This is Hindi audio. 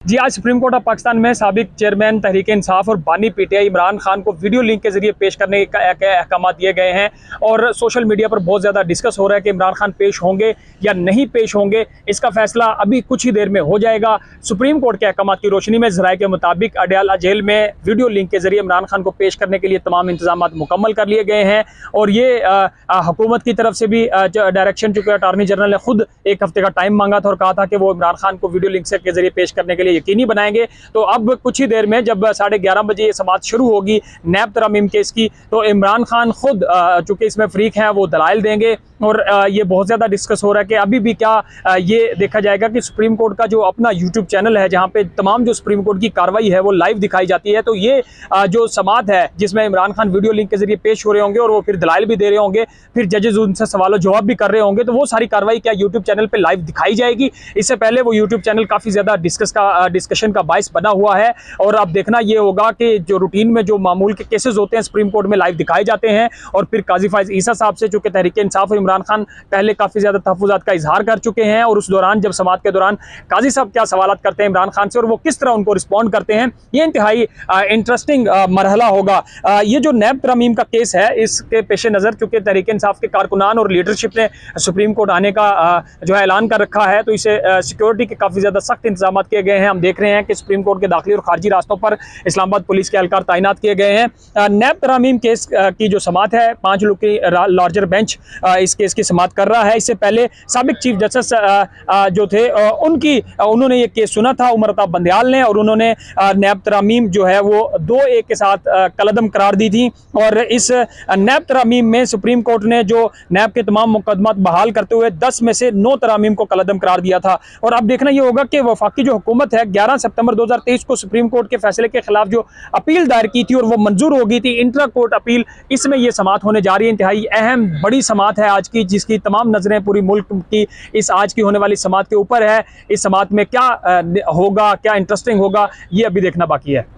जी, आज सुप्रीम कोर्ट ऑफ पाकिस्तान में साबिक चेयरमैन तहरीक इंसाफ और बानी पीटीआई इमरान खान को वीडियो लिंक के जरिए पेश करने के अहकाम दिए गए हैं और सोशल मीडिया पर बहुत ज़्यादा डिस्कस हो रहा है कि इमरान खान पेश होंगे या नहीं पेश होंगे। इसका फैसला अभी कुछ ही देर में हो जाएगा। सुप्रीम कोर्ट के अहकाम की रोशनी में ज़राए के मुताबिक अडयाला जेल में वीडियो लिंक के जरिए इमरान खान को पेश करने के लिए तमाम इंतजाम मुकम्मल कर लिए गए हैं और ये हुकूमत की तरफ से भी डायरेक्शन, चूँकि अटारनी जनरल ने खुद एक हफ्ते का टाइम मांगा था और कहा था कि वो इमरान खान को वीडियो लिंक से के जरिए पेश करने के लिए यकीनी बनाएंगे। तो अब कुछ ही देर में जब 11:30 बजे ये समाअत शुरू होगी नैब तरमीम केस की, तो इमरान खान खुद चूंकि इसमें फ्रीक हैं वो दलाइल देंगे और ये बहुत ज़्यादा डिस्कस हो रहा है कि अभी भी क्या ये देखा जाएगा कि सुप्रीम कोर्ट का जो अपना यूट्यूब चैनल है जहाँ पे तमाम जो सुप्रीम कोर्ट की कार्रवाई है वो लाइव दिखाई जाती है, तो ये जो समाअत है जिसमें इमरान खान वीडियो लिंक के जरिए पेश हो रहे होंगे और वो फिर दलाइल भी दे रहे होंगे, फिर जजेज उनसे सवाल जवाब भी कर रहे होंगे, तो वो सारी कार्रवाई क्या यूट्यूब चैनल पर लाइव दिखाई जाएगी। इससे पहले वो यूट्यूब चैनल काफ़ी ज़्यादा डिस्कशन का बाइस बना हुआ है और अब देखना ये होगा कि जो रूटीन में जो मामूल के केसेस होते हैं सुप्रीम कोर्ट में लाइव दिखाए जाते हैं और फिर काजी फाइज ईसा साहब से, चूंकि तहरीक इंसाफ और इमरान खान पहले काफ़ी ज़्यादा तहफ़्फ़ुज़ात का इजहार कर चुके हैं और उस दौरान जब समाअत के दौरान काजी साहब क्या सवालात करते हैं इमरान खान से और वो किस तरह उनको रिस्पॉन्ड करते हैं, ये इंतहाई इंटरेस्टिंग मरहला होगा। ये जो नैब तरमीम का केस है इसके पेश नज़र चूँकि तहरीक इंसाफ के कारकुनान और लीडरशिप ने सुप्रीम कोर्ट आने का जो है ऐलान कर रखा है, तो इसे सिक्योरिटी के काफ़ी ज़्यादा सख्त इंतजाम किए गए हैं। हम देख रहे हैं कि सुप्रीम कोर्ट के दाखिली और खारजी रास्तों पर इस्लामाबाद पुलिस के एहलकार तैनात किए गए हैं। नैब तरामीम केस की जो समाअत है 5 लोग की लार्जर बेंच इस केस की समाअत कर रहा है। इससे पहले साबिक चीफ जस्टिस जो थे उन्होंने ये केस सुना था उमर अताब बंदयाल ने और उन्होंने नैब तरामीम जो है वो 2-1 के साथ कलअदम करार दी थी और इस नैब तरामीम में सुप्रीम कोर्ट ने जो नैब के तमाम मुकदमात बहाल करते हुए 10 में से 9 तरामीम को कलअदम करार दिया था। और अब देखना ये होगा कि वफाकी जो हुकूमत है 11 सितंबर 2023 को सुप्रीम कोर्ट के फैसले के खिलाफ जो अपील दायर की थी और वो मंजूर हो गई थी, इंट्रा कोर्ट अपील, इसमें यह समाअत होने जा रही है। इंतहाई अहम बड़ी समाअत है आज की, जिसकी तमाम नजरें पूरी मुल्क की इस आज की होने वाली समाअत के ऊपर है। इस समाअत में क्या होगा, क्या इंटरेस्टिंग होगा, ये अभी देखना बाकी है।